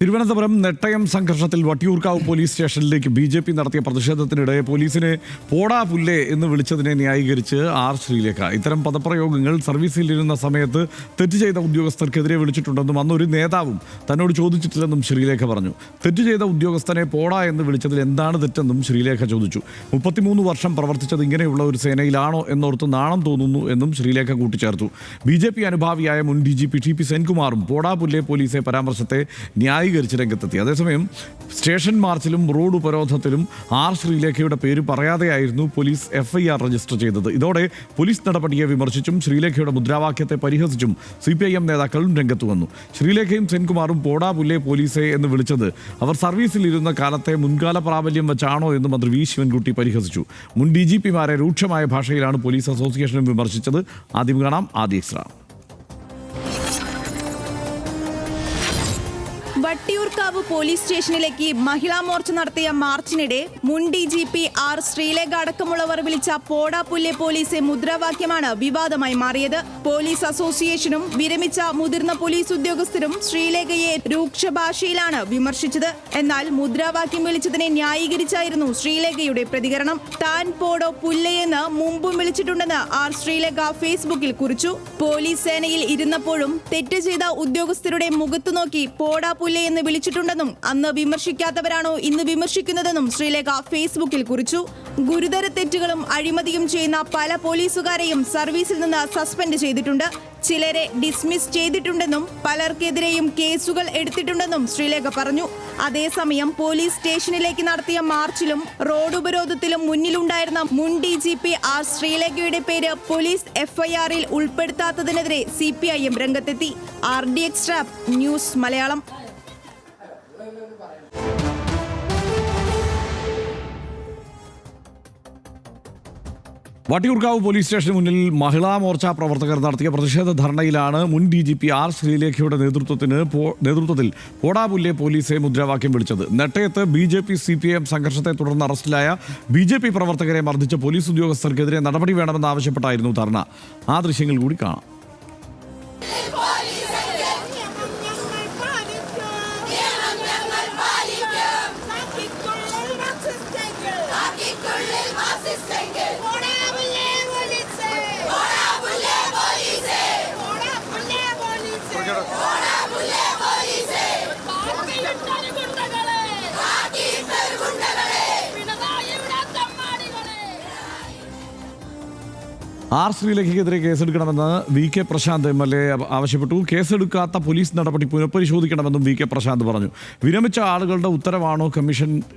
തിരുവനന്തപുരം നെട്ടയം സംഘർഷത്തിൽ വട്ടിയൂർക്കാവ് പോലീസ് സ്റ്റേഷനിലേക്ക് ബി.ജെ.പി. നടത്തിയ പ്രതിഷേധത്തിനിടെ പോലീസിനെ പോടാ പുല്ലേ എന്ന് വിളിച്ചതിനെ ന്യായീകരിച്ച് ആർ ശ്രീലേഖ. ഇത്തരം പദപ്രയോഗങ്ങൾ സർവീസിലിരുന്ന സമയത്ത് തെറ്റ് ചെയ്ത ഉദ്യോഗസ്ഥർക്കെതിരെ വിളിച്ചിട്ടുണ്ടെന്നും അന്നൊരു നേതാവും തന്നോട് ചോദിച്ചിട്ടില്ലെന്നും ശ്രീലേഖ പറഞ്ഞു. തെറ്റ് ചെയ്ത ഉദ്യോഗസ്ഥനെ പോടാ എന്ന് വിളിച്ചതിൽ എന്താണ് തെറ്റെന്നും ശ്രീലേഖ ചോദിച്ചു. 33 വർഷം പ്രവർത്തിച്ചത് ഇങ്ങനെയുള്ള ഒരു സേനയിലാണോ എന്നോർത്ത് നാണം തോന്നുന്നു എന്നും ശ്രീലേഖ കൂട്ടിച്ചേർത്തു. ബി.ജെ.പി. അനുഭാവിയായ മുൻ DGP T.P. സെൻകുമാറും പോടാ പുല്ലേ പോലീസെ പരാമർശത്തെ ന്യായീകരിച്ച് രംഗത്തെത്തി. അതേസമയം സ്റ്റേഷൻ മാർച്ചിലും റോഡ് ഉപരോധത്തിലും ആർ ശ്രീലേഖയുടെ പേര് പറയാതെയായിരുന്നു പോലീസ് FIR രജിസ്റ്റർ ചെയ്തത്. ഇതോടെ പോലീസ് നടപടിയെ വിമർശിച്ചും ശ്രീലേഖയുടെ മുദ്രാവാക്യത്തെ പരിഹസിച്ചും CPIM നേതാക്കളും രംഗത്തു വന്നു. ശ്രീലേഖയും സെൻകുമാറും പോടാ പുല്ലേ പോലീസെ എന്ന് വിളിച്ചത് അവർ സർവീസിലിരുന്ന കാലത്തെ മുൻകാല പ്രാബല്യം വെച്ചാണോ എന്ന് മന്ത്രി വി ശിവൻകുട്ടി പരിഹസിച്ചു. മുൻ DGP-മാരെ രൂക്ഷമായ ഭാഷയിലാണ് പോലീസ് അസോസിയേഷനും വിമർശിച്ചത്. ആദ്യം കാണാം ആദ്യ എക്സ്ട്രാ. വട്ടിയൂർക്കാവ് പോലീസ് സ്റ്റേഷനിലേക്ക് മഹിളാ മോർച്ച നടത്തിയ മാർച്ചിനിടെ മുൻ DGP ആർ ശ്രീലേഖ അടക്കമുള്ളവർ വിളിച്ച പോടാ പുല്ലേ പോലീസെ മുദ്രാവാക്യമാണ് വിവാദമായി മാറിയത്. പോലീസ് അസോസിയേഷനും വിരമിച്ച മുതിർന്ന പോലീസ് ഉദ്യോഗസ്ഥരും ശ്രീലേഖയെ രൂക്ഷ ഭാഷയിലാണ് വിമർശിച്ചത്. എന്നാൽ മുദ്രാവാക്യം വിളിച്ചതിനെ ന്യായീകരിച്ചായിരുന്നു ശ്രീലേഖയുടെ പ്രതികരണം. താൻ പോടോ പുല്ലയെന്ന് മുമ്പും വിളിച്ചിട്ടുണ്ടെന്ന് ആർ ശ്രീലേഖ ഫേസ്ബുക്കിൽ കുറിച്ചു. പോലീസ് സേനയിൽ ഇരുന്നപ്പോഴും തെറ്റ് ചെയ്ത ഉദ്യോഗസ്ഥരുടെ മുഖത്തു നോക്കി പോടാ പുല്ലേ എന്ന് വിളിച്ചിട്ടുണ്ടെന്നും അന്ന് വിമർശിക്കാത്തവരാണോ ഇന്ന് വിമർശിക്കുന്നതെന്നും ശ്രീലേഖ ഫേസ്ബുക്കിൽ കുറിച്ചു. ഗുരുതര തെറ്റുകളും അഴിമതിയും ചെയ്യുന്ന പല പോലീസുകാരെയും സർവീസിൽ നിന്ന് സസ്പെൻഡ് ചെയ്തിട്ടുണ്ട്. ചിലരെ ഡിസ്മിസ് ചെയ്തിട്ടുണ്ടെന്നും പലർക്കെതിരെയും കേസുകൾ എടുത്തിട്ടുണ്ടെന്നും ശ്രീലേഖ പറഞ്ഞു. അതേസമയം പോലീസ് സ്റ്റേഷനിലേക്ക് നടത്തിയ മാർച്ചിലും റോഡ് ഉപരോധത്തിലും മുന്നിലുണ്ടായിരുന്ന മുൻ DGP ആർ ശ്രീലേഖയുടെ പേര് പോലീസ് FIR-ൽ ഉൾപ്പെടുത്താത്തതിനെതിരെ CPIM രംഗത്തെത്തി. RD extra news Malayalam. Vattiyoorkavu police സ്റ്റേഷന് മുന്നിൽ മഹിളാ മോർച്ച പ്രവർത്തകർ നടത്തിയ പ്രതിഷേധ ധർണയിലാണ് മുൻ DGP ആർ ശ്രീലേഖയുടെ നേതൃത്വത്തിൽ പോടാ പുല്ലേ പോലീസെ മുദ്രാവാക്യം വിളിച്ചത്. നെട്ടയത്ത് BJP CPIM സംഘർഷത്തെ തുടർന്ന് അറസ്റ്റിലായ BJP പ്രവർത്തകരെ മർദ്ദിച്ച പോലീസ് ഉദ്യോഗസ്ഥർക്കെതിരെ നടപടി വേണമെന്നാവശ്യപ്പെട്ടായിരുന്നു ധർണ. ആ ദൃശ്യങ്ങൾ കൂടി കാണാം. ആർ ശ്രീലേഖയ്ക്കെതിരെ കേസെടുക്കണമെന്ന് VK പ്രശാന്ത് MLA ആവശ്യപ്പെട്ടു. കേസെടുക്കാത്ത പോലീസ് നടപടി പുനഃപരിശോധിക്കണമെന്നും VK പ്രശാന്ത് പറഞ്ഞു. വിരമിച്ച ആളുകളുടെ ഉത്തരവാണോ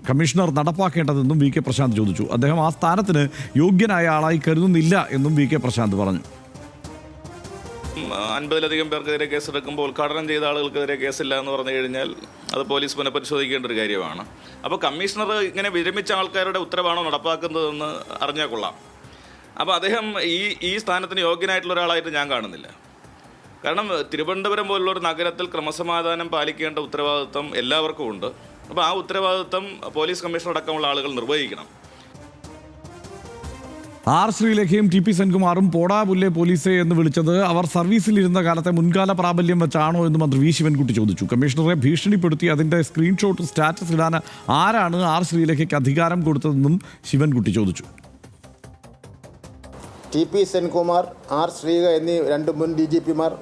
കമ്മീഷണർ നടപ്പാക്കേണ്ടതെന്നും VK പ്രശാന്ത് ചോദിച്ചു. അദ്ദേഹം ആ സ്ഥാനത്തിന് യോഗ്യനായ ആളായി കരുതുന്നില്ല എന്നും VK പ്രശാന്ത് പറഞ്ഞു. 50-ലധികം പേർക്കെതിരെ കേസെടുക്കുമ്പോൾ ഉദ്ഘാടനം ചെയ്ത ആളുകൾക്കെതിരെ കേസില്ല എന്ന് പറഞ്ഞു കഴിഞ്ഞാൽ അത് പോലീസ് പുനഃപരിശോധിക്കേണ്ട ഒരു കാര്യമാണ്. അപ്പോൾ കമ്മീഷണർ ഇങ്ങനെ വിരമിച്ച ആൾക്കാരുടെ ഉത്തരവാണോ നടപ്പാക്കുന്നതെന്ന് അറിഞ്ഞാൽ കൊള്ളാം. അപ്പോൾ അദ്ദേഹം ഈ സ്ഥാനത്തിന് യോഗ്യനായിട്ടുള്ള ഒരാളായിട്ട് ഞാൻ കാണുന്നില്ല. കാരണം തിരുവനന്തപുരം പോലുള്ളൊരു നഗരത്തിൽ ക്രമസമാധാനം പാലിക്കേണ്ട ഉത്തരവാദിത്വം എല്ലാവർക്കും ഉണ്ട്. അപ്പോൾ ആ ഉത്തരവാദിത്വം പോലീസ് കമ്മീഷണർ അടക്കമുള്ള ആളുകൾ നിർവഹിക്കണം. ആർ ശ്രീലേഖയും TP സെൻകുമാറും പോടാ പുല്ലേ പോലീസെ എന്ന് വിളിച്ചത് അവർ സർവീസിലിരുന്ന കാലത്തെ മുൻകാല പ്രാബല്യം വെച്ചാണോ എന്ന് മന്ത്രി വി ശിവൻകുട്ടി ചോദിച്ചു. കമ്മീഷണറെ ഭീഷണിപ്പെടുത്തി അതിൻ്റെ സ്ക്രീൻഷോട്ട് സ്റ്റാറ്റസ് ഇടാൻ ആരാണ് ആർ ശ്രീലേഖയ്ക്ക് അധികാരം കൊടുത്തതെന്നും ശിവൻകുട്ടി ചോദിച്ചു. TP സെൻകുമാർ, ആർ ശ്രീക എന്നീ 2 മുൻ DGP-മാർ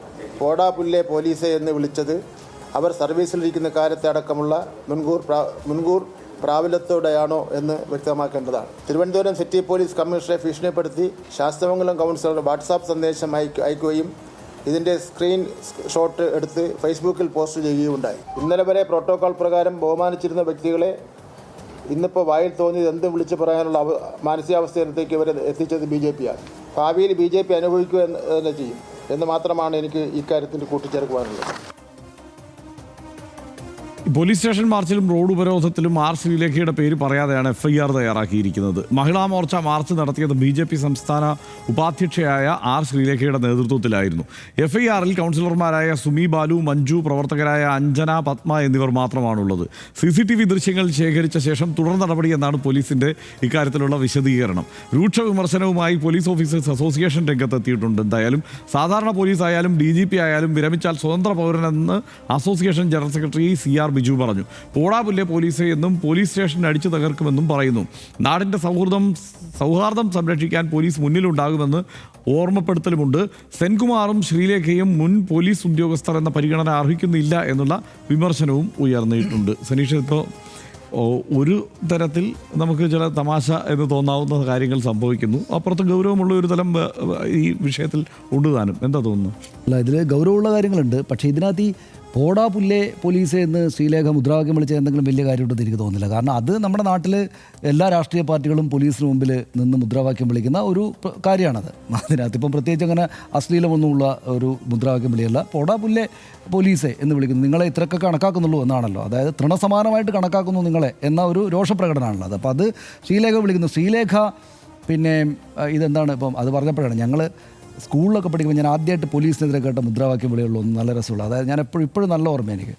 പോടാ പുല്ലേ പോലീസെ എന്ന് വിളിച്ചത് അവർ സർവീസിലിരിക്കുന്ന കാലത്തെ അടക്കമുള്ള മുൻകൂർ പ്രാബല്യത്തോടെയാണോ എന്ന് വ്യക്തമാക്കേണ്ടതാണ്. തിരുവനന്തപുരം സിറ്റി പോലീസ് കമ്മീഷണറെ ഭീഷണിപ്പെടുത്തി ശാസ്തമംഗലം കൗൺസിലർ വാട്സാപ്പ് സന്ദേശം അയക്കുകയും ഇതിൻ്റെ സ്ക്രീൻ ഷോട്ട് എടുത്ത് ഫേസ്ബുക്കിൽ പോസ്റ്റ് ചെയ്യുകയുണ്ടായി. ഇന്നലെ വരെ പ്രോട്ടോകോൾ പ്രകാരം ബഹുമാനിച്ചിരുന്ന വ്യക്തികളെ ഇന്നിപ്പോൾ വായിൽ തോന്നിയത് എന്തും വിളിച്ചു പറയാനുള്ള മാനസികാവസ്ഥയിലേക്ക് ഇവരെ എത്തിച്ചത് BJP-യാണ്. ഭാവിയിൽ BJP അനുഭവിക്കുക തന്നെ ചെയ്യും എന്ന് മാത്രമാണ് എനിക്ക് ഇക്കാര്യത്തിൽ കൂട്ടിച്ചേർക്കുവാനുള്ളത്. പോലീസ് സ്റ്റേഷൻ മാർച്ചിലും റോഡ് ഉപരോധത്തിലും ആർ ശ്രീലേഖയുടെ പേര് പറയാതെയാണ് FIR തയ്യാറാക്കിയിരിക്കുന്നത്. മഹിളാ മോർച്ച മാർച്ച് നടത്തിയത് BJP സംസ്ഥാന ഉപാധ്യക്ഷയായ ആർ ശ്രീലേഖയുടെ നേതൃത്വത്തിലായിരുന്നു. FIR-ൽ കൗൺസിലർമാരായ സുമി ബാലു, മഞ്ജു, പ്രവർത്തകരായ അഞ്ജന, പത്മ എന്നിവർ മാത്രമാണുള്ളത്. CCTV ദൃശ്യങ്ങൾ ശേഖരിച്ച ശേഷം തുടർ നടപടി എന്നാണ് പോലീസിന്റെ ഇക്കാര്യത്തിലുള്ള വിശദീകരണം. രൂക്ഷ വിമർശനവുമായി പോലീസ് ഓഫീസേഴ്സ് അസോസിയേഷൻ രംഗത്തെത്തിയിട്ടുണ്ട്. എന്തായാലും സാധാരണ പോലീസ് ആയാലും DGP ആയാലും വിരമിച്ചാൽ സ്വതന്ത്ര പൗരനെന്ന് association general secretary CR Biju പറഞ്ഞു. പോടാ പുല്ലേ പോലീസെ എന്നും പോലീസ് സ്റ്റേഷൻ അടിച്ചു തകർക്കുമെന്നും പറയുന്നു. നാടിൻ്റെ സൗഹാർദ്ദം സംരക്ഷിക്കാൻ പോലീസ് മുന്നിലുണ്ടാകുമെന്ന് ഓർമ്മപ്പെടുത്തലുമുണ്ട്. സെൻകുമാറും ശ്രീലേഖയും മുൻ പോലീസ് ഉദ്യോഗസ്ഥർ എന്ന പരിഗണന അർഹിക്കുന്നില്ല എന്നുള്ള വിമർശനവും ഉയർന്നിട്ടുണ്ട്. സനീഷ്, ഇപ്പോൾ ഒരു തരത്തിൽ നമുക്ക് ചില തമാശ എന്ന് തോന്നാവുന്ന കാര്യങ്ങൾ സംഭവിക്കുന്നു, അപ്പുറത്ത് ഗൗരവമുള്ള ഒരു തലം ഈ വിഷയത്തിൽ ഉണ്ടുതാനും. എന്താ തോന്നുന്നു? അല്ല, ഇതിൽ ഗൗരവമുള്ള കാര്യങ്ങളുണ്ട്. പക്ഷേ ഇതിനകത്ത് ഈ പോടാ പുല്ലേ പോലീസ് എന്ന് ശ്രീലേഖ മുദ്രാവാക്യം വിളിച്ച എന്തെങ്കിലും വലിയ കാര്യമുണ്ടെന്ന് എനിക്ക് തോന്നുന്നില്ല. കാരണം അത് നമ്മുടെ നാട്ടിൽ എല്ലാ രാഷ്ട്രീയ പാർട്ടികളും പോലീസിന് മുമ്പിൽ നിന്ന് മുദ്രാവാക്യം വിളിക്കുന്ന ഒരു കാര്യമാണത്. അതിനകത്ത് ഇപ്പം പ്രത്യേകിച്ച് അങ്ങനെ അശ്ലീലമൊന്നുമുള്ള ഒരു മുദ്രാവാക്യം വിളിയല്ല. പോടാ പുല്ലേ പോലീസെ എന്ന് വിളിക്കുന്നു. നിങ്ങളെ ഇത്രയൊക്കെ കണക്കാക്കുന്നുള്ളൂ എന്നാണല്ലോ, അതായത് തൃണസമാനമായിട്ട് കണക്കാക്കുന്നു നിങ്ങളെ എന്ന ഒരു രോഷപ്രകടനമാണല്ലോ അത്. അപ്പോൾ അത് ശ്രീലേഖ വിളിക്കുന്നു. ശ്രീലേഖ പിന്നെ ഇതെന്താണ് ഇപ്പം അത് പറഞ്ഞപ്പോഴാണ് ഞങ്ങൾ സ്കൂളിലൊക്കെ പഠിക്കുമ്പോൾ ഞാൻ ആദ്യമായിട്ട് പോലീസിനെതിരെ കേട്ട മുദ്രാവാക്യം വിളിയുള്ളൂ നല്ല രസമുള്ള. അതായത് ഞാൻ ഇപ്പോഴും നല്ല ഓർമ്മ എനിക്ക്.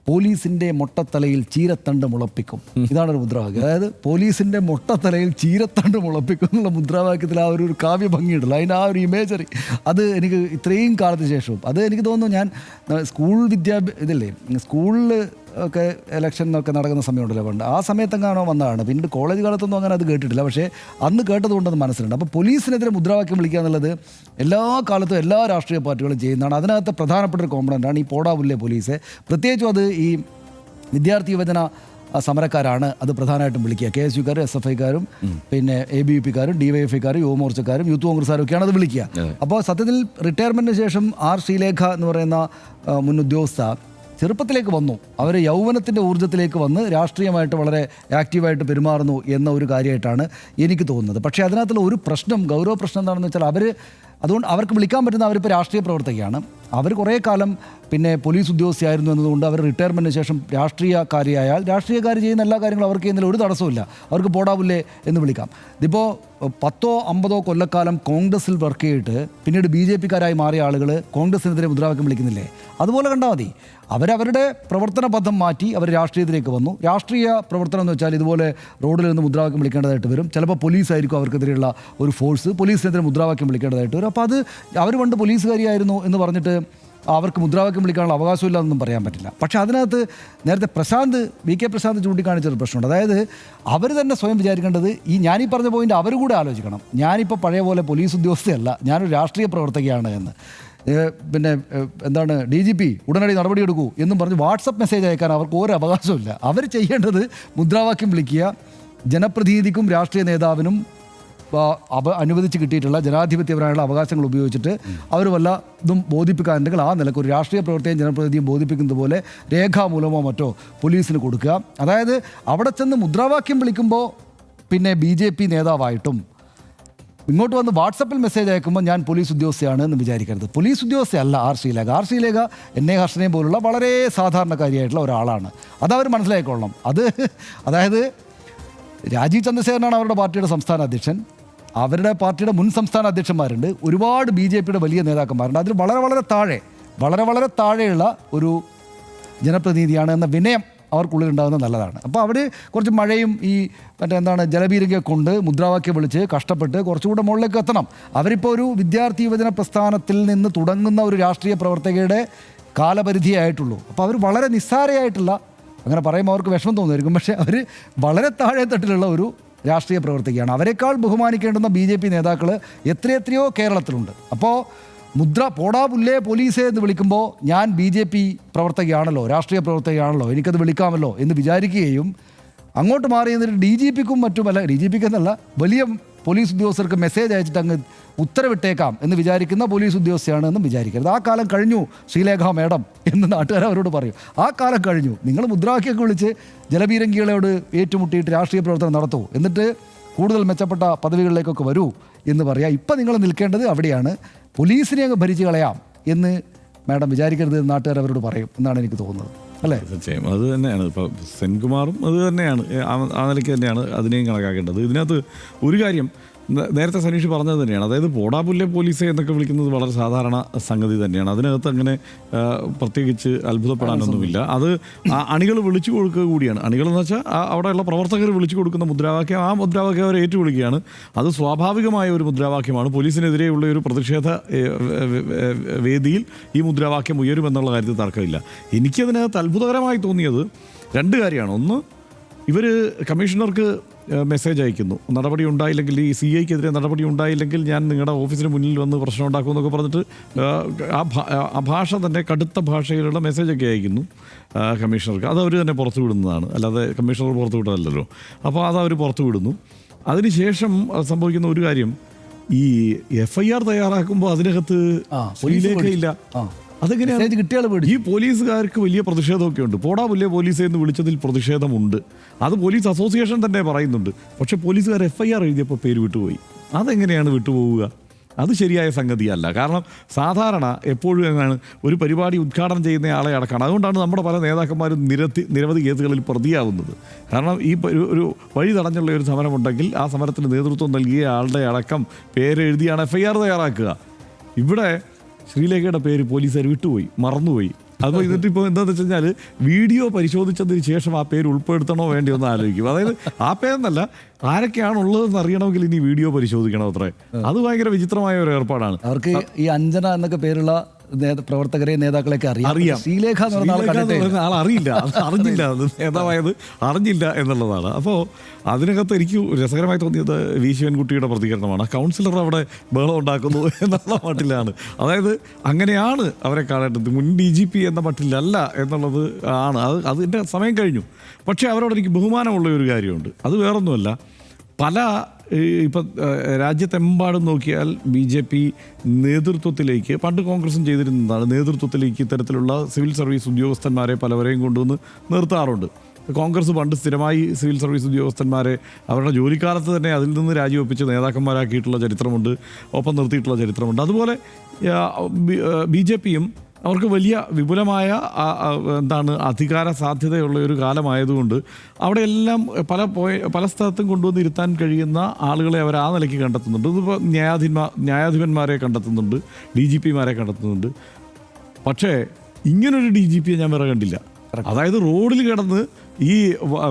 പോലീസിൻ്റെ മൊട്ടത്തലയിൽ ചീരത്തണ്ട് മുളപ്പിക്കും, ഇതാണൊരു മുദ്രാവാക്യം. അതായത് പോലീസിൻ്റെ മൊട്ടത്തലയിൽ ചീരത്തണ്ട് മുളപ്പിക്കും എന്നുള്ള മുദ്രാവാക്യത്തിൽ ആ ഒരു കാവ്യ ഭംഗിയുണ്ടല്ലോ, അതിൻ്റെ ആ ഒരു ഇമേജറി അത് എനിക്ക് ഇത്രയും കാലത്തിന് ശേഷവും അത് എനിക്ക് തോന്നുന്നു. ഞാൻ സ്കൂൾ സ്കൂളിൽ ഒക്കെ ഇലക്ഷനൊക്കെ നടക്കുന്ന സമയമുണ്ടല്ലോ പണ്ട്, ആ സമയത്തെങ്ങാനോ വന്നതാണ്. പിന്നീട് കോളേജ് കാലത്തൊന്നും അങ്ങനെ അത് കേട്ടിട്ടില്ല, പക്ഷേ അന്ന് കേട്ടതുകൊണ്ടത് മനസ്സിലുണ്ട്. അപ്പോൾ പോലീസിനെതിരെ മുദ്രാവാക്യം വിളിക്കുക എന്നുള്ളത് എല്ലാ കാലത്തും എല്ലാ രാഷ്ട്രീയ പാർട്ടികളും ചെയ്യുന്നതാണ്. അതിനകത്ത് പ്രധാനപ്പെട്ട ഒരു കോമ്പണൻ്റാണ് ഈ പോടാ പുല്ലേ പോലീസ്. പ്രത്യേകിച്ചും അത് ഈ വിദ്യാർത്ഥി യുവജന സമരക്കാരാണ് അത് പ്രധാനമായിട്ടും വിളിക്കുക. KSUക്കാരും SFIക്കാരും പിന്നെ ABVPക്കാരും DYFIക്കാരും യുവമോർച്ചക്കാരും യൂത്ത് കോൺഗ്രസ്സുകാരും ഒക്കെയാണ് അത് വിളിക്കുക. അപ്പോൾ സത്യത്തിൽ റിട്ടയർമെൻറ്റിന് ശേഷം ശ്രീലേഖ എന്ന് പറയുന്ന മുൻ ഉദ്യോഗസ്ഥ ചെറുപ്പത്തിലേക്ക് വന്നു, അവർ യൗവനത്തിൻ്റെ ഊർജ്ജത്തിലേക്ക് വന്ന് രാഷ്ട്രീയമായിട്ട് വളരെ ആക്റ്റീവായിട്ട് പെരുമാറുന്നു എന്ന ഒരു കാര്യമായിട്ടാണ് എനിക്ക് തോന്നുന്നത്. പക്ഷേ അതിനകത്തുള്ള ഒരു പ്രശ്നം, ഗൗരവ പ്രശ്നം എന്താണെന്ന് വെച്ചാൽ അതുകൊണ്ട് അവർക്ക് വിളിക്കാൻ പറ്റുന്ന അവരിപ്പോൾ രാഷ്ട്രീയ പ്രവർത്തകയാണ്. അവർ കുറേ കാലം പിന്നെ പോലീസ് ഉദ്യോഗസ്ഥയായിരുന്നു എന്നതുകൊണ്ട് അവർ റിട്ടയർമെൻറ്റിന് ശേഷം രാഷ്ട്രീയക്കാരിയായാൽ രാഷ്ട്രീയക്കാർ ചെയ്യുന്ന എല്ലാ കാര്യങ്ങളും അവർക്ക് ചെയ്യുന്നതിൽ ഒരു തടസ്സമില്ല, അവർക്ക് പോടാ പുല്ലേ എന്ന് വിളിക്കാം. ഇതിപ്പോൾ 10-50 കൊല്ലക്കാലം കോൺഗ്രസിൽ വർക്ക് ചെയ്തിട്ട് പിന്നീട് BJPക്കാരായി മാറിയ ആളുകൾ കോൺഗ്രസിനെതിരെ മുദ്രാവാക്യം വിളിക്കുന്നില്ലേ? അതുപോലെ കണ്ടാൽ മതി. അവരവരുടെ പ്രവർത്തന പദം മാറ്റി അവർ രാഷ്ട്രീയത്തിലേക്ക് വന്നു. രാഷ്ട്രീയ പ്രവർത്തനം എന്ന് വെച്ചാൽ ഇതുപോലെ റോഡിൽ നിന്ന് മുദ്രാവാക്യം വിളിക്കേണ്ടതായിട്ട് വരും. ചിലപ്പോൾ പോലീസായിരിക്കും അവർക്കെതിരെയുള്ള ഒരു ഫോഴ്സ്, പോലീസിനെതിരെ മുദ്രാവാക്യം വിളിക്കേണ്ടതായിട്ട് വരും. അപ്പോൾ അത് അവർ പണ്ട് പോലീസുകാരിയായിരുന്നു എന്ന് പറഞ്ഞിട്ട് അവർക്ക് മുദ്രാവാക്യം വിളിക്കാനുള്ള അവകാശമില്ല എന്നൊന്നും പറയാൻ പറ്റില്ല. പക്ഷേ അതിനകത്ത് നേരത്തെ VK പ്രശാന്ത് ചൂണ്ടിക്കാണിച്ചൊരു പ്രശ്നമുണ്ട്. അതായത് അവർ തന്നെ സ്വയം വിചാരിക്കേണ്ടത് ഞാനീ പറഞ്ഞ പോയിൻ്റ് അവർ കൂടെ ആലോചിക്കണം. ഞാനിപ്പോൾ പഴയ പോലെ പോലീസ് ഉദ്യോഗസ്ഥയല്ല, ഞാനൊരു രാഷ്ട്രീയ പ്രവർത്തകയാണ് എന്ന്. പിന്നെ എന്താണ് DGP ഉടനടി നടപടിയെടുക്കൂ എന്നും പറഞ്ഞ് വാട്സപ്പ് മെസ്സേജ് അയക്കാൻ അവർക്ക് ഒരു അവകാശമില്ല. അവർ ചെയ്യേണ്ടത് മുദ്രാവാക്യം വിളിക്കുക, ജനപ്രതിനിധിക്കും രാഷ്ട്രീയ നേതാവിനും അനുവദിച്ച് കിട്ടിയിട്ടുള്ള ജനാധിപത്യപരമായുള്ള അവകാശങ്ങൾ ഉപയോഗിച്ചിട്ട് അവർ വല്ല ഇതും ബോധിപ്പിക്കാനുണ്ടെങ്കിൽ ആ നിലക്ക് ഒരു രാഷ്ട്രീയ പ്രവർത്തകയും ജനപ്രതിനിധിയും ബോധിപ്പിക്കുന്നത് പോലെ രേഖാമൂലമോ മറ്റോ പോലീസിന് കൊടുക്കുക. അതായത് അവിടെ ചെന്ന് മുദ്രാവാക്യം വിളിക്കുമ്പോൾ പിന്നെ BJP നേതാവായിട്ടും ഇങ്ങോട്ട് വന്ന് വാട്സപ്പിൽ മെസ്സേജ് അയക്കുമ്പോൾ ഞാൻ പോലീസ് ഉദ്യോഗസ്ഥയാണ് എന്ന് വിചാരിക്കരുത്. പോലീസ് ഉദ്യോഗസ്ഥയല്ല ശ്രീലേഖ എന്നെ ഹർഷനെ പോലുള്ള വളരെ സാധാരണക്കാരിയായിട്ടുള്ള ഒരാളാണ്. അതവർ മനസ്സിലാക്കിക്കൊള്ളണം. അതായത് രാജീവ് ചന്ദ്രശേഖരനാണ് അവരുടെ പാർട്ടിയുടെ സംസ്ഥാന അധ്യക്ഷൻ, അവരുടെ പാർട്ടിയുടെ മുൻ സംസ്ഥാന അധ്യക്ഷന്മാരുണ്ട്, ഒരുപാട് BJPയുടെ വലിയ നേതാക്കന്മാരുണ്ട്. അതിൽ വളരെ താഴെയുള്ള ഒരു ജനപ്രതിനിധിയാണ് എന്ന വിനയം അവർക്കുള്ളിലുണ്ടാകുന്നത് നല്ലതാണ്. അപ്പോൾ അവർ കുറച്ച് മഴയും ഈ ജലബീരങ്കയെ കൊണ്ട് മുദ്രാവാക്യം വിളിച്ച് കഷ്ടപ്പെട്ട് കുറച്ചുകൂടെ മുകളിലേക്ക് എത്തണം. അവരിപ്പോൾ ഒരു വിദ്യാർത്ഥി യുവജന പ്രസ്ഥാനത്തിൽ നിന്ന് തുടങ്ങുന്ന ഒരു രാഷ്ട്രീയ പ്രവർത്തകയുടെ കാലപരിധിയേ ആയിട്ടുള്ളൂ. അപ്പോൾ അവർ വളരെ നിസ്സാരയായിട്ടുള്ള, അങ്ങനെ പറയുമ്പോൾ അവർക്ക് വിഷമം തോന്നുമായിരിക്കും, പക്ഷേ അവർ വളരെ താഴെ തട്ടിലുള്ള ഒരു രാഷ്ട്രീയ പ്രവർത്തകയാണ്. അവരെക്കാൾ ബഹുമാനിക്കേണ്ടുന്ന BJP നേതാക്കൾ എത്രയോ കേരളത്തിലുണ്ട്. അപ്പോൾ പോടാ പുല്ലേ പോലീസേ എന്ന് വിളിക്കുമ്പോൾ ഞാൻ BJP പ്രവർത്തകയാണല്ലോ, രാഷ്ട്രീയ പ്രവർത്തകയാണല്ലോ, എനിക്കത് വിളിക്കാമല്ലോ എന്ന് വിചാരിക്കുകയും അങ്ങോട്ട് മാറി എന്നിട്ട് DGPക്കും മറ്റുമല്ല, DGPക്ക് എന്നല്ല, വലിയ പോലീസ് ഉദ്യോഗസ്ഥർക്ക് മെസ്സേജ് അയച്ചിട്ട് അങ്ങ് ഉത്തരവിട്ടേക്കാം എന്ന് വിചാരിക്കുന്ന പോലീസ് ഉദ്യോഗസ്ഥയാണ് എന്നും വിചാരിക്കരുത്. ആ കാലം കഴിഞ്ഞു ശ്രീലേഖ മേഡം എന്ന് നാട്ടുകാർ അവരോട് പറയും. ആ കാലം കഴിഞ്ഞു. നിങ്ങൾ മുദ്രാവാക്യമൊക്കെ വിളിച്ച് ജലബീരങ്കികളോട് ഏറ്റുമുട്ടിയിട്ട് രാഷ്ട്രീയ പ്രവർത്തനം നടത്തൂ, എന്നിട്ട് കൂടുതൽ മെച്ചപ്പെട്ട പദവികളിലേക്കൊക്കെ വരൂ എന്ന് പറയാം. ഇപ്പം നിങ്ങൾ നിൽക്കേണ്ടത് അവിടെയാണ്. പോലീസിനെ അങ്ങ് ഭരിച്ചു കളയാം എന്ന് മാഡം വിചാരിക്കരുത് എന്ന് നാട്ടുകാർ അവരോട് പറയും എന്നാണ് എനിക്ക് തോന്നുന്നത്. അല്ലേ? തീർച്ചയായും അത് തന്നെയാണ്. ഇപ്പോൾ സെൻകുമാറും അത് തന്നെയാണ്, ആ നിലയ്ക്ക് തന്നെയാണ് അതിനെയും കണക്കാക്കേണ്ടത്. ഇതിനകത്ത് ഒരു കാര്യം, നേരത്തെ സനീഷ് പറഞ്ഞത് തന്നെയാണ്. അതായത് പോടാപുല്ലെ പോലീസെ എന്നൊക്കെ വിളിക്കുന്നത് വളരെ സാധാരണ സംഗതി തന്നെയാണ്. അതിനകത്ത് അങ്ങനെ പ്രത്യേകിച്ച് അത്ഭുതപ്പെടാനൊന്നുമില്ല. അത് അണികൾ വിളിച്ചു കൊടുക്കുക കൂടിയാണ്. അണികളെന്ന് വെച്ചാൽ അവിടെയുള്ള പ്രവർത്തകർ വിളിച്ചു കൊടുക്കുന്ന മുദ്രാവാക്യം, ആ മുദ്രാവാക്യം അവർ ഏറ്റുവിളിക്കുകയാണ്. അത് സ്വാഭാവികമായ ഒരു മുദ്രാവാക്യമാണ്. പോലീസിനെതിരെയുള്ള ഒരു പ്രതിഷേധ വേദിയിൽ ഈ മുദ്രാവാക്യം ഉയരുമെന്നുള്ള കാര്യത്തിൽ തർക്കമില്ല. എനിക്കതിനകത്ത് അത്ഭുതകരമായി തോന്നിയത് രണ്ട് കാര്യമാണ്. ഒന്ന്, ഇവർ കമ്മീഷണർക്ക് മെസ്സേജ് അയക്കുന്നു, നടപടി ഉണ്ടായില്ലെങ്കിൽ, ഈ CIക്കെതിരെ നടപടി ഉണ്ടായില്ലെങ്കിൽ ഞാൻ നിങ്ങളുടെ ഓഫീസിന് മുന്നിൽ വന്ന് പ്രശ്നം ഉണ്ടാക്കുമെന്നൊക്കെ പറഞ്ഞിട്ട് ആ ഭാഷ തന്നെ കടുത്ത ഭാഷയിലുള്ള മെസ്സേജൊക്കെ അയക്കുന്നു കമ്മീഷണർക്ക്. അത് അവർ തന്നെ പുറത്തു വിടുന്നതാണ്, അല്ലാതെ കമ്മീഷണർ പുറത്തു വിട്ടതല്ലല്ലോ. അപ്പോൾ അതവർ പുറത്തു വിടുന്നു. അതിനുശേഷം സംഭവിക്കുന്ന ഒരു കാര്യം, ഈ FIR തയ്യാറാക്കുമ്പോൾ അതിനകത്ത് ശ്രീലേഖയില്ല. അതെങ്ങനെയാണ്? ഈ പോലീസുകാർക്ക് വലിയ പ്രതിഷേധമൊക്കെ ഉണ്ട്. പോടാപുല്ലെ പോലീസ് എന്ന് വിളിച്ചതിൽ പ്രതിഷേധമുണ്ട്. അത് പോലീസ് അസോസിയേഷൻ തന്നെ പറയുന്നുണ്ട്. പക്ഷേ പോലീസുകാർ FIR എഴുതിയപ്പോൾ പേര് വിട്ടുപോയി. അതെങ്ങനെയാണ് വിട്ടുപോവുക? അത് ശരിയായ സംഗതിയല്ല. കാരണം സാധാരണ എപ്പോഴും എന്നാണ് ഒരു പരിപാടി ഉദ്ഘാടനം ചെയ്യുന്ന ആളെ അടക്കണം. അതുകൊണ്ടാണ് നമ്മുടെ പല നേതാക്കന്മാരും നിരവധി കേസുകളിൽ പ്രതിയാവുന്നത്. കാരണം ഈ ഒരു വഴി തടഞ്ഞുള്ള ഒരു സമരമുണ്ടെങ്കിൽ ആ സമരത്തിന് നേതൃത്വം നൽകിയ ആളുടെ അടക്കം പേരെഴുതിയാണ് FIR തയ്യാറാക്കുക. ഇവിടെ ശ്രീലേഖയുടെ പേര് പോലീസുകാർ വിട്ടുപോയി, മറന്നുപോയി. അപ്പോൾ എന്നിട്ടിപ്പോൾ എന്താണെന്ന് വെച്ച് കഴിഞ്ഞാൽ വീഡിയോ പരിശോധിച്ചതിന് ശേഷം ആ പേര് ഉൾപ്പെടുത്തണോ വേണ്ടിയോ എന്ന് ആലോചിക്കും. അതായത് ആ പേരെന്നല്ല, ആരൊക്കെയാണ് ഉള്ളതെന്ന് അറിയണമെങ്കിൽ ഇനി വീഡിയോ പരിശോധിക്കണം അത്രേ. അത് ഭയങ്കര വിചിത്രമായ ഒരു ഏർപ്പാടാണ്. അവർക്ക് ഈ അഞ്ജന എന്നൊക്കെ പേരുള്ള പ്രവർത്തകരെ നേതാക്കളെയൊക്കെ അറിയാം. ശ്രീലേഖ എന്ന് പറഞ്ഞ ആൾ അറിയില്ല, അറിഞ്ഞില്ല, അത് നേതാവായത് അറിഞ്ഞില്ല എന്നുള്ളതാണ്. അപ്പോൾ അതിനകത്ത് എനിക്ക് രസകരമായി തോന്നിയത് വി ശിവൻകുട്ടിയുടെ പ്രതികരണമാണ്. കൗൺസിലർ അവിടെ ബഹളം ഉണ്ടാക്കുന്നു എന്നുള്ള മട്ടിലാണ്. അതായത് അങ്ങനെയാണ് അവരെ കാണേണ്ടത്, മുൻ DGP എന്ന മട്ടിലല്ല എന്നുള്ളത് ആണ്. അതിൻ്റെ സമയം കഴിഞ്ഞു. പക്ഷേ അവരോട് എനിക്ക് ബഹുമാനമുള്ള ഒരു കാര്യമുണ്ട്. അത് വേറൊന്നുമല്ല, പല ഇപ്പം രാജ്യത്തെമ്പാടും നോക്കിയാൽ BJP നേതൃത്വത്തിലേക്ക്, പണ്ട് കോൺഗ്രസും ചെയ്തിരുന്നതാണ്, നേതൃത്വത്തിലേക്ക് ഇത്തരത്തിലുള്ള സിവിൽ സർവീസ് ഉദ്യോഗസ്ഥന്മാരെ പലവരെയും കൊണ്ടുവന്ന് നിർത്താറുണ്ട്. കോൺഗ്രസ് പണ്ട് സ്ഥിരമായി സിവിൽ സർവീസ് ഉദ്യോഗസ്ഥന്മാരെ അവരുടെ ജോലിക്കാലത്ത് തന്നെ അതിൽ നിന്ന് രാജിവെപ്പിച്ച് നേതാക്കന്മാരാക്കിയിട്ടുള്ള ചരിത്രമുണ്ട്, ഒപ്പം നിർത്തിയിട്ടുള്ള ചരിത്രമുണ്ട്. അതുപോലെ BJPയും അവർക്ക് വലിയ വിപുലമായ അധികാര സാധ്യതയുള്ള ഒരു കാലമായതുകൊണ്ട് അവിടെയെല്ലാം പല സ്ഥലത്തും കൊണ്ടുവന്ന് ഇരുത്താൻ കഴിയുന്ന ആളുകളെ അവർ ആ നിലയ്ക്ക് കണ്ടെത്തുന്നുണ്ട്. ഇതിപ്പോൾ ന്യായാധിപന്മാരെ കണ്ടെത്തുന്നുണ്ട്, DGPമാരെ കണ്ടെത്തുന്നുണ്ട്. പക്ഷേ ഇങ്ങനൊരു DGPയെ ഞാൻ വേറെ കണ്ടില്ല. അതായത് റോഡിൽ കിടന്ന് ഈ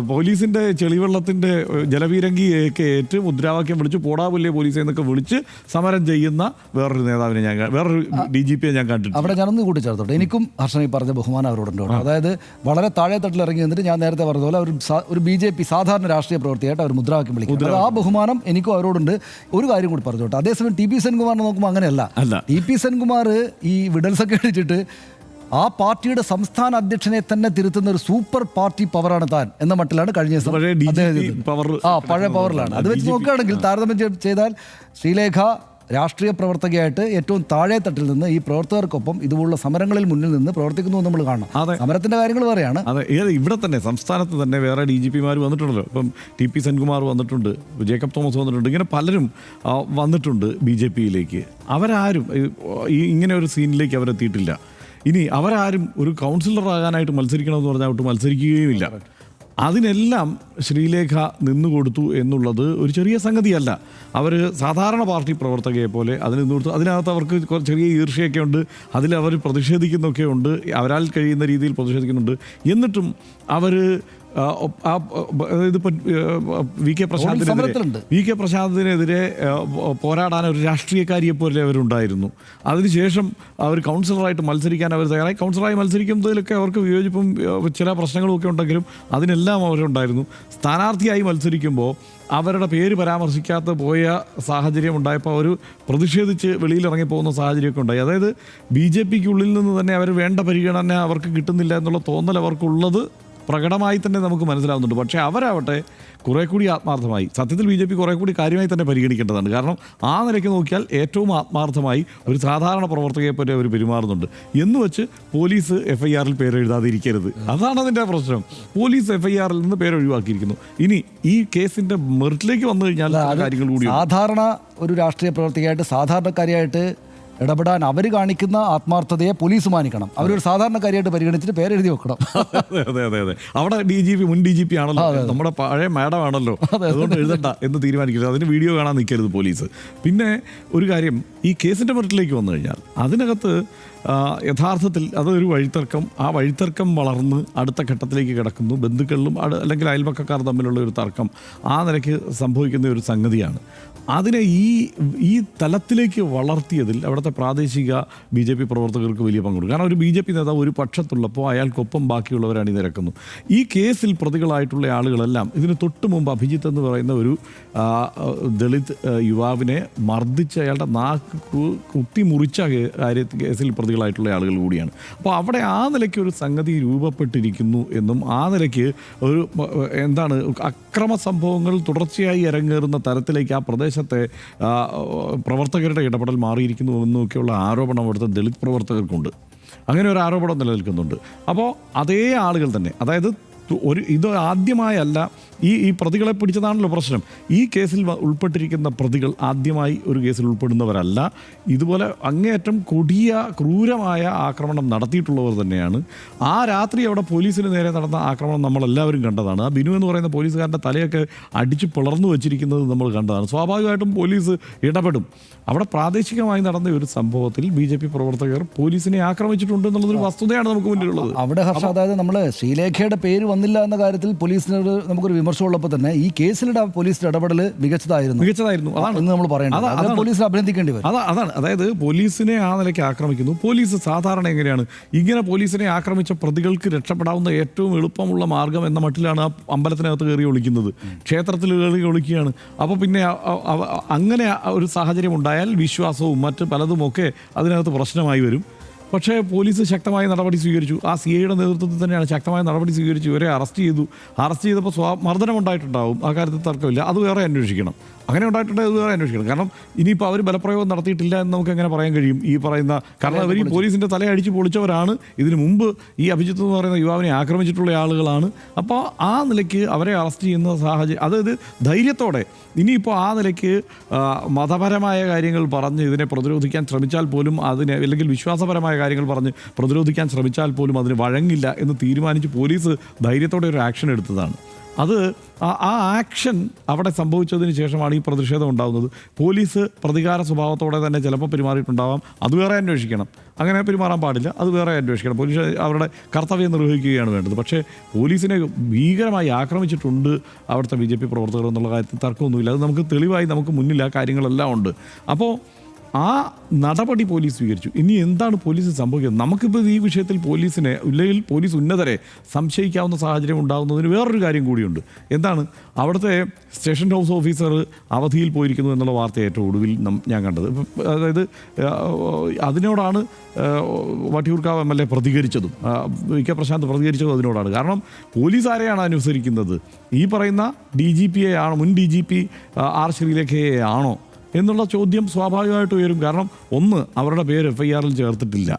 പോലീസിൻ്റെ ചെളിവെള്ളത്തിൻ്റെ ജലപീരങ്കിയൊക്കെ ഏറ്റ് മുദ്രാവാക്യം വിളിച്ച് പോടാപുല്ലെ പോലീസ് എന്നൊക്കെ വിളിച്ച് സമരം ചെയ്യുന്ന വേറൊരു നേതാവിനെ വേറൊരു DGPയെ ഞാൻ കണ്ടിട്ടുണ്ട്. അവിടെ ഞാനൊന്ന് കൂട്ടിച്ചേർത്തോട്ടെ. എനിക്കും ഹർഷനി പറഞ്ഞ ബഹുമാനം അവരോടുണ്ട്. അതായത് വളരെ താഴെ തട്ടിൽ ഇറങ്ങി നിന്നിട്ട് ഞാൻ നേരത്തെ പറഞ്ഞ പോലെ ഒരു BJP സാധാരണ രാഷ്ട്രീയ പ്രവൃത്തിയായിട്ട് അവർ മുദ്രാവാക്യം വിളിക്കുന്നത്. ആ ബഹുമാനം എനിക്കും അവരോടുണ്ട്. ഒരു കാര്യം കൂടി പറഞ്ഞോട്ടെ, അതേസമയം TP സെൻകുമാറിനെ നോക്കുമ്പോൾ അങ്ങനെയല്ല. TP സെൻകുമാർ ഈ വിടൽസൊക്കെ അടിച്ചിട്ട് ആ പാർട്ടിയുടെ സംസ്ഥാന അധ്യക്ഷനെ തന്നെ തിരുത്തുന്ന ഒരു സൂപ്പർ പാർട്ടി പവറാണ് താൻ എന്ന മട്ടിലാണ് കഴിഞ്ഞ പഴയ പവറിലാണ്. അത് വെച്ച് നോക്കുകയാണെങ്കിൽ താരതമ്യം ചെയ്താൽ ശ്രീലേഖ രാഷ്ട്രീയ പ്രവർത്തകയായിട്ട് ഏറ്റവും താഴെ തട്ടിൽ നിന്ന് ഈ പ്രവർത്തകർക്കൊപ്പം ഇതുപോലുള്ള സമരങ്ങളിൽ മുന്നിൽ നിന്ന് പ്രവർത്തിക്കുന്നു നമ്മൾ കാണണം. സമരത്തിന്റെ കാര്യങ്ങൾ വേറെയാണ്. അതെ, ഇവിടെ തന്നെ സംസ്ഥാനത്ത് തന്നെ വേറെ DGPമാർ വന്നിട്ടുണ്ടല്ലോ. ഇപ്പം TP സെൻകുമാർ വന്നിട്ടുണ്ട്, ജേക്കബ് തോമസ് വന്നിട്ടുണ്ട്, ഇങ്ങനെ പലരും വന്നിട്ടുണ്ട് BJPയിലേക്ക്. അവരാരും ഇങ്ങനെ ഒരു സീനിലേക്ക് അവരെത്തിയിട്ടില്ല. ഇനി അവരാരും ഒരു കൗൺസിലറാകാനായിട്ട് മത്സരിക്കണമെന്ന് പറഞ്ഞാൽ ഒട്ട് മത്സരിക്കുകയുമില്ല. അതിനെല്ലാം ശ്രീലേഖ നിന്നുകൊടുത്തു എന്നുള്ളത് ഒരു ചെറിയ സംഗതിയല്ല. അവർ സാധാരണ പാർട്ടി പ്രവർത്തകയെ പോലെ അതിന് നിന്നു കൊടുത്തു. അതിനകത്ത് അവർക്ക് ചെറിയ ഈർഷ്യയൊക്കെ ഉണ്ട്, അതിലവർ പ്രതിഷേധിക്കുന്നൊക്കെ ഉണ്ട്, അവരാൽ കഴിയുന്ന രീതിയിൽ പ്രതിഷേധിക്കുന്നുണ്ട്. എന്നിട്ടും അവർ ഇതിപ്പോൾ വി കെ പ്രശാന്തിനെതിരെ പോരാടാൻ ഒരു രാഷ്ട്രീയക്കാരിയെ പോലെ അവരുണ്ടായിരുന്നു. അതിനുശേഷം അവർ കൗൺസിലറായിട്ട് മത്സരിക്കാൻ അവർ തയ്യാറായി. കൗൺസിലറായി മത്സരിക്കുന്നതിലൊക്കെ അവർക്ക് വിയോജിപ്പും ചില പ്രശ്നങ്ങളും ഒക്കെ ഉണ്ടെങ്കിലും അതിനെല്ലാം അവരുണ്ടായിരുന്നു. സ്ഥാനാർത്ഥിയായി മത്സരിക്കുമ്പോൾ അവരുടെ പേര് പരാമർശിക്കാത്ത പോയ സാഹചര്യം ഉണ്ടായപ്പോൾ അവർ പ്രതിഷേധിച്ച് വെളിയിലിറങ്ങി പോകുന്ന സാഹചര്യമൊക്കെ ഉണ്ടായി. അതായത് BJPക്കുള്ളിൽ നിന്ന് തന്നെ അവർ വേണ്ട പരിഗണന അവർക്ക് കിട്ടുന്നില്ല എന്നുള്ള തോന്നൽ അവർക്കുള്ളത് പ്രകടമായി തന്നെ നമുക്ക് മനസ്സിലാവുന്നുണ്ട്. പക്ഷേ അവരാവട്ടെ കുറേ കൂടി ആത്മാർത്ഥമായി, സത്യത്തിൽ BJP കുറേ കൂടി കാര്യമായി തന്നെ പരിഗണിക്കേണ്ടതാണ്. കാരണം ആ നിലയ്ക്ക് നോക്കിയാൽ ഏറ്റവും ആത്മാർത്ഥമായി ഒരു സാധാരണ പ്രവർത്തകയെ പോലെ അവർ പെരുമാറുന്നുണ്ട്. എന്ന് വെച്ച് പോലീസ് FIRൽ പേരെഴുതാതെ ഇരിക്കരുത്. അതാണ് അതിൻ്റെ പ്രശ്നം. പോലീസ് FIRൽ നിന്ന് പേരൊഴിവാക്കിയിരിക്കുന്നു. ഇനി ഈ കേസിൻ്റെ മെറിറ്റിലേക്ക് വന്നു കഴിഞ്ഞാൽ കാര്യങ്ങൾ കൂടി സാധാരണ ഒരു രാഷ്ട്രീയ പ്രവർത്തകയായിട്ട് സാധാരണക്കാരിയായിട്ട് ഇടപെടാൻ അവർ കാണിക്കുന്ന ആത്മാർത്ഥതയെ പോലീസ് മാനിക്കണം. അവരൊരു സാധാരണക്കാരിയായിട്ട് പരിഗണിച്ചിട്ട് പേരെഴുതി വെക്കണം. അതെ അവിടെ DGP മുൻ DGP ആണല്ലോ, നമ്മുടെ പഴയ മാഡം ആണല്ലോ, അതുകൊണ്ട് എഴുതണ്ട എന്ന് തീരുമാനിക്കരുത്. അതിന് വീഡിയോ കാണാൻ നിൽക്കരുത് പോലീസ്. പിന്നെ ഒരു കാര്യം, ഈ കേസിൻ്റെ മെറിറ്റിലേക്ക് വന്നു കഴിഞ്ഞാൽ അതിനകത്ത് യഥാർത്ഥത്തിൽ അതൊരു വഴിത്തർക്കം, ആ വഴിത്തർക്കം വളർന്ന് അടുത്ത ഘട്ടത്തിലേക്ക് കിടക്കുന്നു. ബന്ധുക്കളിലും അല്ലെങ്കിൽ അയൽപക്കക്കാർ തമ്മിലുള്ള ഒരു തർക്കം ആ നിലയ്ക്ക് സംഭവിക്കുന്ന ഒരു സംഗതിയാണ്. അതിനെ ഈ തലത്തിലേക്ക് വളർത്തിയതിൽ അവിടുത്തെ പ്രാദേശിക BJP പ്രവർത്തകർക്ക് വലിയ പങ്കുണ്ട്. കാരണം ഒരു BJP നേതാവ് ഒരു പക്ഷത്തുള്ളപ്പോൾ അയാൾക്കൊപ്പം ബാക്കിയുള്ളവർ അണിനിരക്കുന്നു. ഈ കേസിൽ പ്രതികളായിട്ടുള്ള ആളുകളെല്ലാം ഇതിന് തൊട്ട് മുമ്പ് അഭിജിത്ത് എന്ന് പറയുന്ന ഒരു ദളിത് യുവാവിനെ മർദ്ദിച്ച് അയാളുടെ നാക്ക് കുത്തി മുറിച്ച കേസിൽ പ്രതികളായിട്ടുള്ള ആളുകൾ കൂടിയാണ്. അപ്പോൾ അവിടെ ആ നിലയ്ക്ക് ഒരു സംഗതി രൂപപ്പെട്ടിരിക്കുന്നു എന്നും ആ നിലയ്ക്ക് ഒരു എന്താണ് അക്രമ സംഭവങ്ങൾ തുടർച്ചയായി അരങ്ങേറുന്ന തരത്തിലേക്ക് ആ പ്രദേശത്തെ പ്രവർത്തകരുടെ ഇടപെടൽ മാറിയിരിക്കുന്നു എന്നൊക്കെയുള്ള ആരോപണം അവിടുത്തെ ദളിത് പ്രവർത്തകർക്കുണ്ട്. അങ്ങനെ ഒരു ആരോപണം നിലനിൽക്കുന്നുണ്ട്. അപ്പോൾ അതേ ആളുകൾ തന്നെ, അതായത് ഇത് ആദ്യമായല്ല ഈ പ്രതികളെ പിടിച്ചതാണല്ലോ പ്രശ്നം. ഈ കേസിൽ ഉൾപ്പെട്ടിരിക്കുന്ന പ്രതികൾ ആദ്യമായി ഒരു കേസിൽ ഉൾപ്പെടുന്നവരല്ല. ഇതുപോലെ അങ്ങേയറ്റം കൊടിയ ക്രൂരമായ ആക്രമണം നടത്തിയിട്ടുള്ളവർ തന്നെയാണ്. ആ രാത്രി അവിടെ പോലീസിന് നേരെ നടന്ന ആക്രമണം നമ്മളെല്ലാവരും കണ്ടതാണ്. ആ ബിനു എന്ന് പറയുന്ന പോലീസുകാരൻ്റെ തലയൊക്കെ അടിച്ച് പിളർന്നു വെച്ചിരിക്കുന്നത് നമ്മൾ കണ്ടതാണ്. സ്വാഭാവികമായിട്ടും പോലീസ് ഇടപെടും. അവിടെ പ്രാദേശികമായി നടന്ന ഒരു സംഭവത്തിൽ BJP പ്രവർത്തകർ പോലീസിനെ ആക്രമിച്ചിട്ടുണ്ട് എന്നുള്ളതൊരു വസ്തുതയാണ് നമുക്ക് മുന്നിലുള്ളത്. അവിടെ ഹർഷ, അതായത് നമ്മൾ ശ്രീലേഖയുടെ പേര് വന്നില്ല എന്ന കാര്യത്തിൽ പോലീസിനോട് നമുക്കൊരു വിമർശമുള്ളപ്പോൾ തന്നെ ഈ കേസിലെ പോലീസിന്റെ ഇടപെടൽ മികച്ചതായിരുന്നു. അതാണ് നമ്മൾ പറയുന്നത്. പോലീസിനെ അഭിനന്ദിക്കേണ്ടി വരും. അതാണ് അതായത് പോലീസിനെ ആ നിലയ്ക്ക് ആക്രമിക്കുന്നു. പോലീസ് സാധാരണ എങ്ങനെയാണ് ഇങ്ങനെ പോലീസിനെ ആക്രമിച്ച പ്രതികൾക്ക് രക്ഷപ്പെടാവുന്ന ഏറ്റവും എളുപ്പമുള്ള മാർഗം എന്ന മട്ടിലാണ് ആ അമ്പലത്തിനകത്ത് കയറി ഒളിക്കുന്നത്, ക്ഷേത്രത്തിൽ കയറി ഒളിക്കുകയാണ്. അപ്പോൾ പിന്നെ അങ്ങനെ ഒരു സാഹചര്യം ഉണ്ടായാൽ വിശ്വാസവും മറ്റ് പലതുമൊക്കെ അതിനകത്ത് പ്രശ്നമായി വരും. പക്ഷേ പോലീസ് ശക്തമായ നടപടി സ്വീകരിച്ചു. ആ CIയുടെ നേതൃത്വത്തിൽ തന്നെയാണ് ശക്തമായ നടപടി സ്വീകരിച്ചു. ഇവരെ അറസ്റ്റ് ചെയ്തപ്പോൾ മർദ്ദനം ഉണ്ടായിട്ടുണ്ടാവും, ആ കാര്യത്തിൽ തർക്കമില്ല. അത് വേറെ അന്വേഷിക്കണം. അങ്ങനെ ഉണ്ടായിട്ടുണ്ടെങ്കിൽ അത് വേറെ അന്വേഷിക്കണം. കാരണം ഇനിയിപ്പോൾ അവർ ബലപ്രയോഗം നടത്തിയിട്ടില്ല എന്ന് നമുക്ക് എങ്ങനെ പറയാൻ കഴിയും? ഈ പറയുന്ന കാരണം അവർ ഈ പോലീസിൻ്റെ തലയടിച്ച് പൊളിച്ചവരാണ്. ഇതിനു മുമ്പ് ഈ അഭിജിത്ത് എന്ന് പറയുന്ന യുവാവിനെ ആക്രമിച്ചിട്ടുള്ള ആളുകളാണ്. അപ്പോൾ ആ നിലയ്ക്ക് അവരെ അറസ്റ്റ് ചെയ്യുന്ന സാഹചര്യം, അതായത് ധൈര്യത്തോടെ ഇനിയിപ്പോൾ ആ നിലയ്ക്ക് മതപരമായ കാര്യങ്ങൾ പറഞ്ഞ് ഇതിനെ പ്രതിരോധിക്കാൻ ശ്രമിച്ചാൽ പോലും അതിനെ, അല്ലെങ്കിൽ വിശ്വാസപരമായ കാര്യങ്ങൾ പറഞ്ഞ് പ്രതിരോധിക്കാൻ ശ്രമിച്ചാൽ പോലും അതിന് വഴങ്ങില്ല എന്ന് തീരുമാനിച്ച് പോലീസ് ധൈര്യത്തോടെ ഒരു ആക്ഷൻ എടുത്തതാണ്. അത് ആ ആക്ഷൻ അവിടെ സംഭവിച്ചതിന് ശേഷമാണ് ഈ പ്രതിഷേധം ഉണ്ടാകുന്നത്. പോലീസ് പ്രതികാര സ്വഭാവത്തോടെ തന്നെ ചിലപ്പോൾ പെരുമാറിയിട്ടുണ്ടാവാം. അത് വേറെ അന്വേഷിക്കണം. അങ്ങനെ പെരുമാറാൻ പാടില്ല, അത് വേറെ അന്വേഷിക്കണം. പോലീസ് അവരുടെ കർത്തവ്യം നിർവഹിക്കുകയാണ് വേണ്ടത്. പക്ഷേ പോലീസിനെ ഭീകരമായി ആക്രമിച്ചിട്ടുണ്ട് അവിടുത്തെ BJP പ്രവർത്തകർ എന്നുള്ള കാര്യത്തിൽ തർക്കമൊന്നുമില്ല. അത് നമുക്ക് തെളിവായി നമുക്ക് മുന്നിൽ ആ കാര്യങ്ങളെല്ലാം ഉണ്ട്. അപ്പോൾ ആ നടപടി പോലീസ് സ്വീകരിച്ചു. ഇനി എന്താണ് പോലീസ് സംഭവിക്കുന്നത്? നമുക്കിപ്പോൾ ഈ വിഷയത്തിൽ പോലീസിനെ, ഇല്ലെങ്കിൽ പോലീസ് ഉന്നതരെ സംശയിക്കാവുന്ന സാഹചര്യം ഉണ്ടാകുന്നതിന് വേറൊരു കാര്യം കൂടിയുണ്ട്. എന്താണ്? അവിടുത്തെ സ്റ്റേഷൻ ഹൗസ് ഓഫീസർ അവധിയിൽ പോയിരിക്കുന്നു എന്നുള്ള വാർത്ത ഏറ്റവും ഒടുവിൽ ഞാൻ കണ്ടത്. അതായത് അതിനോടാണ് വട്ടിയൂർക്കാവ് MLA പ്രതികരിച്ചതും, VK പ്രശാന്ത് പ്രതികരിച്ചതും അതിനോടാണ്. കാരണം പോലീസ് ആരെയാണ് അനുസരിക്കുന്നത്? ഈ പറയുന്ന DGPയെ ആണോ, മുൻ DGP R ശ്രീലേഖയെ ആണോ എന്നുള്ള ചോദ്യം സ്വാഭാവികമായിട്ട് ഉയരും. കാരണം ഒന്ന്, അവരുടെ പേര് FIRൽ ചേർത്തിട്ടില്ല.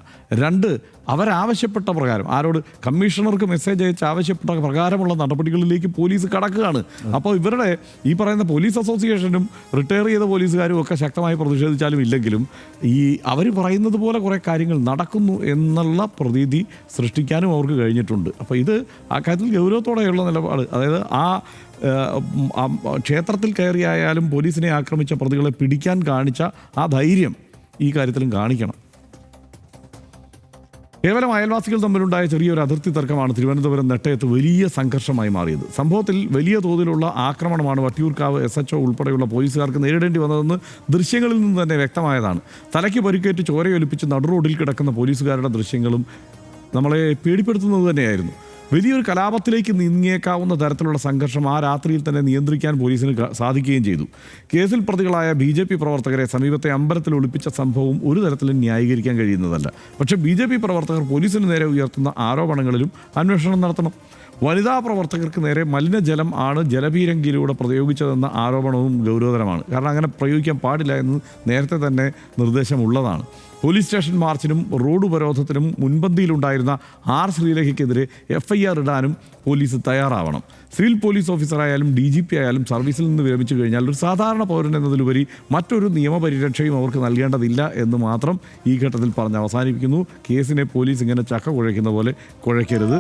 രണ്ട്, അവരാവശ്യപ്പെട്ട പ്രകാരം, ആരോട്? കമ്മീഷണർക്ക് മെസ്സേജ് അയച്ച് ആവശ്യപ്പെട്ട പ്രകാരമുള്ള നടപടികളിലേക്ക് പോലീസ് കടക്കുകയാണ്. അപ്പോൾ ഇവരുടെ ഈ പറയുന്ന പോലീസ് അസോസിയേഷനും റിട്ടയർ ചെയ്ത പോലീസുകാരും ഒക്കെ ശക്തമായി പ്രതിഷേധിച്ചാലും ഇല്ലെങ്കിലും ഈ അവർ പറയുന്നത് പോലെ കുറേ കാര്യങ്ങൾ നടക്കുന്നു എന്നുള്ള പ്രതീതി സൃഷ്ടിക്കാനും അവർക്ക് കഴിഞ്ഞിട്ടുണ്ട്. അപ്പോൾ ഇത് ആ കാര്യത്തിൽ ഗൗരവത്തോടെയുള്ള നിലപാട്, അതായത് ആ ക്ഷേത്രത്തിൽ കയറിയായാലും പോലീസിനെ ആക്രമിച്ച പ്രതികളെ പിടിക്കാൻ കാണിച്ച ആ ധൈര്യം ഈ കാര്യത്തിലും കാണിക്കണം. കേവലം അയൽവാസികൾ തമ്മിലുണ്ടായ ചെറിയൊരു അതിർത്തി തർക്കമാണ് തിരുവനന്തപുരം നെട്ടയത്ത് വലിയ സംഘർഷമായി മാറിയത്. സംഭവത്തിൽ വലിയ തോതിലുള്ള ആക്രമണമാണ് വട്ടിയൂർക്കാവ് SHO ഉൾപ്പെടെയുള്ള പോലീസുകാർക്ക് നേരിടേണ്ടി വന്നതെന്ന് ദൃശ്യങ്ങളിൽ നിന്ന് തന്നെ വ്യക്തമായതാണ്. തലയ്ക്ക് പരിക്കേറ്റ് ചോരയൊലിപ്പിച്ച് നടുറോഡിൽ കിടക്കുന്ന പോലീസുകാരുടെ ദൃശ്യങ്ങളും നമ്മളെ പേടിപ്പെടുത്തുന്നത് തന്നെയായിരുന്നു. വലിയൊരു കലാപത്തിലേക്ക് നീങ്ങിയേക്കാവുന്ന തരത്തിലുള്ള സംഘർഷം ആ രാത്രിയിൽ തന്നെ നിയന്ത്രിക്കാൻ പോലീസിന് സാധിക്കുകയും ചെയ്തു. കേസിൽ പ്രതികളായ BJP പ്രവർത്തകരെ സമീപത്തെ അമ്പലത്തിൽ ഒളിപ്പിച്ച സംഭവം ഒരു തരത്തിലും ന്യായീകരിക്കാൻ കഴിയുന്നതല്ല. പക്ഷേ BJP പ്രവർത്തകർ പോലീസിന് നേരെ ഉയർത്തുന്ന ആരോപണങ്ങളിലും അന്വേഷണം നടത്തണം. വനിതാ പ്രവർത്തകർക്ക് നേരെ മലിനജലം ആണ് ജലപീരങ്കിയിലൂടെ പ്രയോഗിച്ചതെന്ന ആരോപണവും ഗൗരവതരമാണ്. കാരണം അങ്ങനെ പ്രയോഗിക്കാൻ പാടില്ല എന്ന് നേരത്തെ തന്നെ നിർദ്ദേശമുള്ളതാണ്. പോലീസ് സ്റ്റേഷൻ മാർച്ചിനും റോഡ് ഉപരോധത്തിനും മുൻപന്തിയിലുണ്ടായിരുന്ന ആർ ശ്രീലേഖയ്ക്കെതിരെ FIR ഇടാനും പോലീസ് തയ്യാറാവണം. സിവിൽ പോലീസ് ഓഫീസറായാലും DGP ആയാലും സർവീസിൽ നിന്ന് വിരമിച്ചു കഴിഞ്ഞാൽ ഒരു സാധാരണ പൗരൻ എന്നതിലുപരി മറ്റൊരു നിയമപരിരക്ഷയും അവർക്ക് നൽകേണ്ടതില്ല എന്ന് മാത്രം ഈ ഘട്ടത്തിൽ പറഞ്ഞ് അവസാനിപ്പിക്കുന്നു. കേസിനെ പോലീസ് ഇങ്ങനെ ചക്ക കുഴയ്ക്കുന്ന പോലെ കുഴയ്ക്കരുത്.